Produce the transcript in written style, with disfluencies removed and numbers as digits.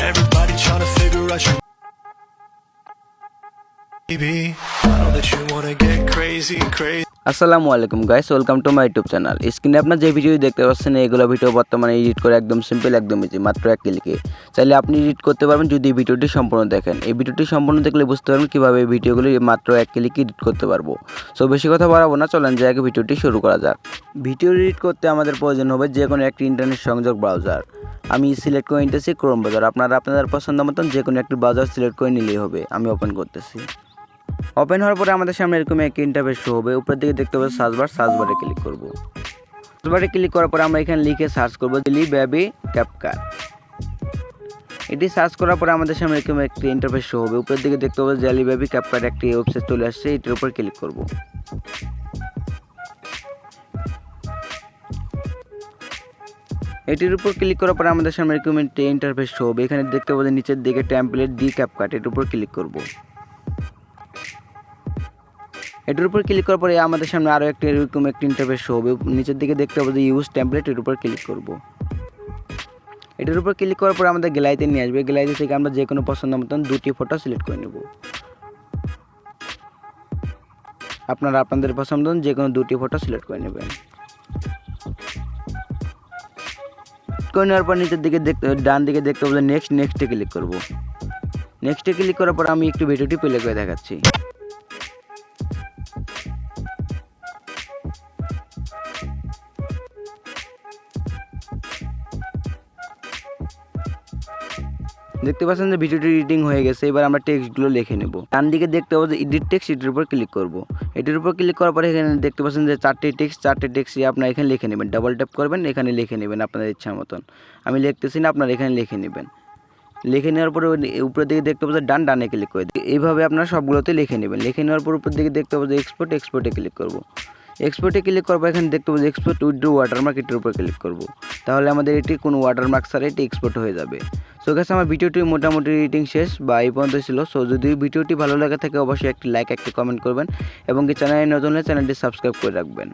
Everybody trying to figure out your baby. I know that you wanna get crazy. আসসালামু আলাইকুম guys, welcome to my YouTube channel. স্ক্রিনে আপনারা যে video দেখতে পাচ্ছেন এগুলো ভিডিও বর্তমানে এডিট করে একদম সিম্পল, একদম ইজি, মাত্র এক ক্লিকে চাইলে আপনি এডিট করতে পারবেন যদি এই ভিডিওটি সম্পূর্ণ দেখেন। এই ভিডিওটি সম্পূর্ণ দেখলে বুঝতে পারবেন কীভাবে এই ভিডিওগুলি মাত্র এক ক্লিকে এডিট করতে পারবো। সো বেশি কথা বাড়াবো না, চলেন যে আগে ভিডিওটি শুরু করা যাক। ভিডিও এডিট করতে আমাদের প্রয়োজন হবে যে কোনো একটি ইন্টারনেট সংযোগ ব্রাউজার। আমি সিলেক্ট করে নিতেছি ক্রোম ব্রাউজার। আপনারা আপনাদের পছন্দ মতন যে কোনো একটি ব্রাউজার সিলেক্ট করে নিলেই হবে। আমি ওপেন করতেছি। ওপেন হওয়ার পরে আমাদের সামনে এরকম একটি ইন্টারফেস শো হবে। উপরের দিকে দেখতে পাবো সার্চবারে ক্লিক করব। সার্চবারে ক্লিক করার পরে আমরা এখানে লিখে সার্চ করব জেলি বেবি ক্যাপকাট। এটি সার্চ করার পরে আমাদের সামনে এরকম একটি ইন্টারফেস শো হবে। উপরের দিকে দেখতে পাবো জেলি বেবি ক্যাপকাট একটি ওয়েবসাইট চলে আসছে। এটির উপর ক্লিক করব। এটির উপর ক্লিক করার পরে আমাদের সামনে এরকম একটি ইন্টারফেস শো হবে। এখানে দেখতে পাবো নিচের দিকে টেমপ্লেট দি ক্যাপকাট, এর উপর ক্লিক করব। এটার উপর ক্লিক করার পরে আমাদের সামনে আরও একটি এরকম একটি ইন্টারফেস শো হবে। নিচের দিকে দেখতে পাবো যে ইউজ টেমপ্লেট, এর উপর ক্লিক করব। এটার উপর ক্লিক করার পরে আমাদের গ্যালারিতে নিয়ে আসবে। গ্যালারি থেকে আমরা যে কোনো পছন্দ মতন দুটি ফটো সিলেক্ট করে নেব। আপনারা আপনাদের পছন্দ মতন যে কোনো দুটি ফটো সিলেক্ট করে নেবেন। করে নেওয়ার পর নিচের দিকে ডান দিকে দেখতে পাবো নেক্সটে ক্লিক করব। নেক্সটে ক্লিক করার পর আমি একটু ভিডিওটি প্লে করে দেখাচ্ছি। দেখতে পাচ্ছেন যে ভিডিওটি এডিটিং হয়ে গেছে। এবার আমরা টেক্সটগুলো লিখে নেব। ডান দিকে দেখতে পাবো যে এডিট টেক্সট, এটির উপর ক্লিক করব। এটির উপর ক্লিক করার পরে এখানে দেখতে পাচ্ছেন যে চারটে টেক্সট আপনারা এখানে লিখে নেবেন। ডাবল ট্যাপ করবেন, এখানে লিখে নেবেন আপনাদের ইচ্ছা মতন। আমি লিখতেছি না, আপনারা এখানে লিখে নেবেন। লিখে নেওয়ার পরে উপরের দিকে দেখতে পাবো যে ডানে ক্লিক করে দিই। এইভাবে আপনারা সবগুলোতে লিখে নেবেন। লিখে নেওয়ার পর উপর দিকে দেখতে পাবো যে এক্সপোর্টে ক্লিক করব। এক্সপোর্টে ক্লিক করার পর এখানে দেখতে পাবো যে এক্সপোর্ট উইথ ওয়াটারমার্ক, এটির উপর ক্লিক করব। তাহলে আমাদের এটি কোনো ওয়াটারমার্ক ছাড়া এটি এক্সপোর্ট হয়ে যাবে। সো গাইস, আমার ভিডিওটি মোটামুটি এডিটিং শেষ বা এই পর্যন্ত ছিল। সো যদি ভিডিওটি ভালো লাগে থাকে অবশ্যই একটি লাইক, একটি কমেন্ট করবেন এবং কি চ্যানেলে নতুন হলে চ্যানেলটি সাবস্ক্রাইব করে রাখবেন।